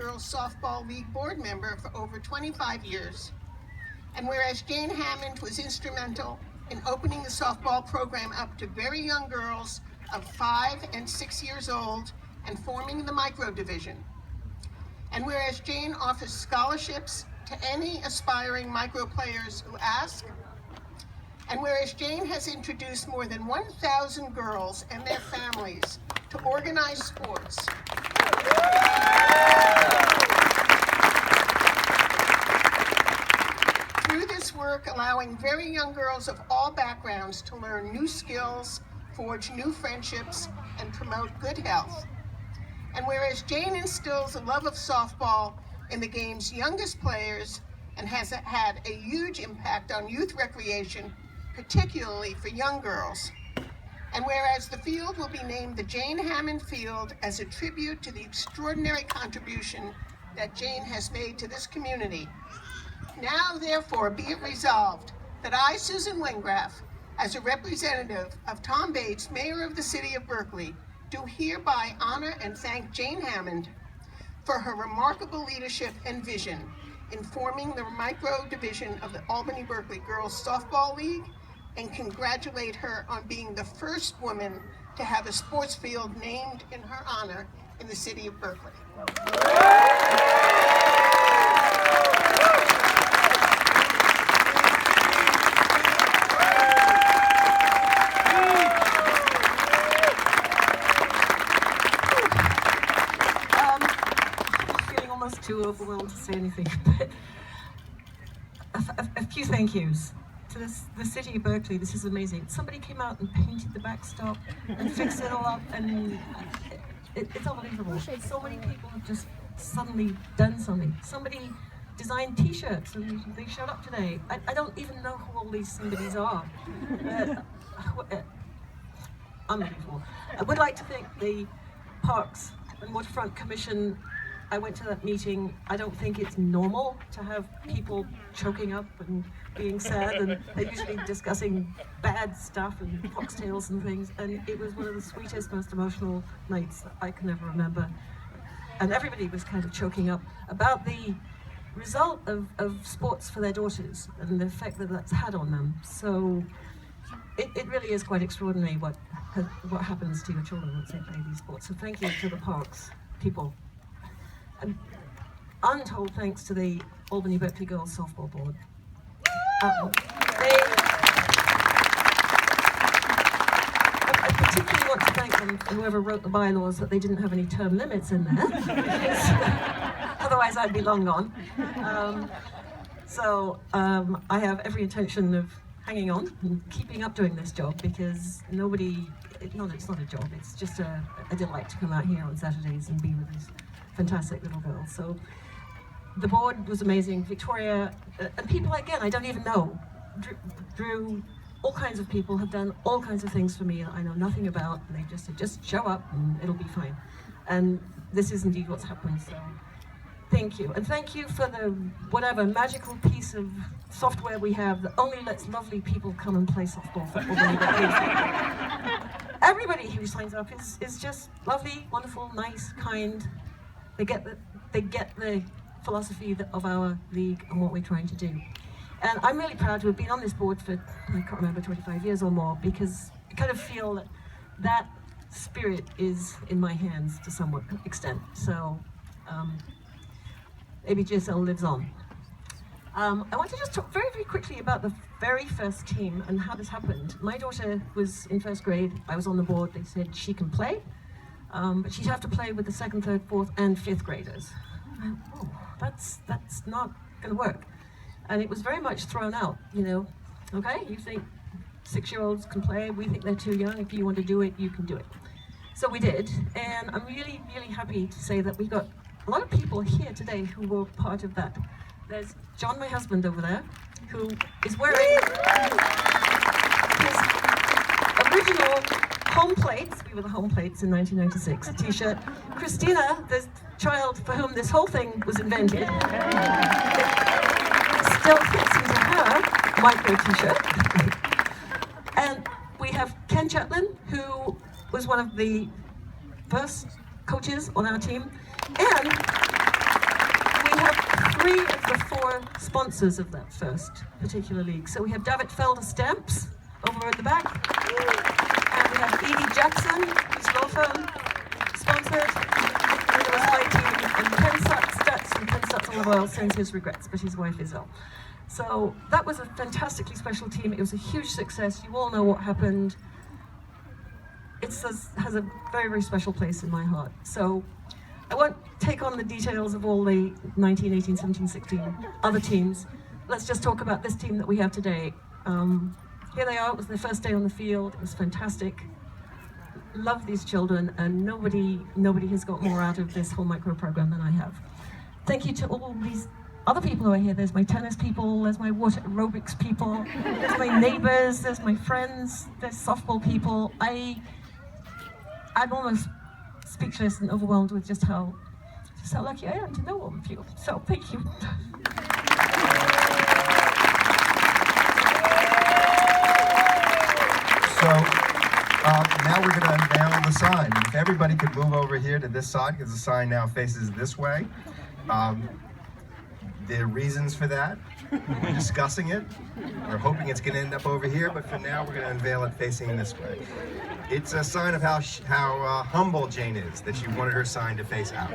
Girls Softball League board member for over 25 years. And whereas Jane Hammond was instrumental in opening the softball program up to very young girls of 5 and 6 years old and forming the micro division. And whereas Jane offers scholarships to any aspiring micro players who ask, and whereas Jane has introduced more than 1,000 girls and their families to organized sports, through this work allowing very young girls of all backgrounds to learn new skills, forge new friendships, and promote good health. And whereas Jane instills a love of softball in the game's youngest players and has had a huge impact on youth recreation, particularly for young girls. And whereas the field will be named the Jane Hammond Field as a tribute to the extraordinary contribution that Jane has made to this community. Now, therefore, be it resolved that I, Susan Wengraff, as a representative of Tom Bates, Mayor of the City of Berkeley, do hereby honor and thank Jane Hammond for her remarkable leadership and vision in forming the micro division of the Albany-Berkeley Girls Softball League, and congratulate her on being the first woman to have a sports field named in her honor in the City of Berkeley. Too overwhelmed to say anything, but a few thank yous to the City of Berkeley. This is amazing. Somebody came out and painted the backstop and fixed it all up, and it's unbelievable. So many people have just suddenly done something. Somebody designed t-shirts and they showed up today. I don't even know who all these somebodies are. Unbelievable. I would like to thank the Parks and Waterfront Commission. I went to that meeting. I don't think it's normal to have people choking up and being sad, and they're usually discussing bad stuff and foxtails and things, and it was one of the sweetest, most emotional nights that I can ever remember. And everybody was kind of choking up about the result of sports for their daughters and the effect that that's had on them. So it really is quite extraordinary what happens to your children once they play these sports. So thank you to the Parks people. And untold thanks to the Albany-Berkeley Girls Softball Board. I particularly want to thank them for whoever wrote the bylaws that they didn't have any term limits in there, because otherwise I'd be long gone. I have every intention of hanging on and keeping up doing this job, because it's not a job, it's just a delight to come out here on Saturdays and be with these fantastic little girls. So the board was amazing. Victoria, and people again I don't even know. Drew, all kinds of people have done all kinds of things for me that I know nothing about, and they just said, just show up and it'll be fine. And this is indeed what's happened, so thank you. And thank you for the whatever magical piece of software we have that only lets lovely people come and play softball for everybody who signs up is just lovely, wonderful, nice, kind. They get the philosophy of our league and what we're trying to do. And I'm really proud to have been on this board for, I can't remember, 25 years or more, because I kind of feel that spirit is in my hands to some extent. So maybe GSL lives on. I want to just talk very, very quickly about the very first team and how this happened. My daughter was in first grade. I was on the board. They said she can play. But she'd have to play with the 2nd, 3rd, 4th, and 5th graders. Oh, that's not going to work. And it was very much thrown out, you know. Okay, you think 6-year-olds can play, we think they're too young. If you want to do it, you can do it. So we did, and I'm really, really happy to say that we got a lot of people here today who were part of that. There's John, my husband, over there, who is wearing his original home plates, we were the home plates in 1996, t-shirt. Christina, the child for whom this whole thing was invented, still fits into her micro t-shirt. And we have Ken Chaplin, who was one of the first coaches on our team, and the 4 sponsors of that first particular league. So we have David Felder Stamps over at the back, and we have Edie Jackson, whose law firm sponsored, and there was my team, and Ken Stutz, and Ken Stutz on the Royal sends his regrets, but his wife is ill. So that was a fantastically special team. It was a huge success. You all know what happened. It has a very, very special place in my heart. So I won't take on the details of all the 19, 18, 17, 16 other teams. Let's just talk about this team that we have today. Here they are. It was their first day on the field. It was fantastic. Love these children, and nobody has got more out of this whole micro program than I have. Thank you to all these other people who are here. There's my tennis people, there's my water aerobics people, there's my neighbors, there's my friends, there's softball people. I'm almost speechless and overwhelmed with just how lucky I am to know all of you. So thank you. So now we're going to unveil the sign. If everybody could move over here to this side, because the sign now faces this way. There are reasons for that. We're discussing it. We're hoping it's going to end up over here, but for now we're going to unveil it facing this way. It's a sign of how humble Jane is, that she wanted her sign to face out.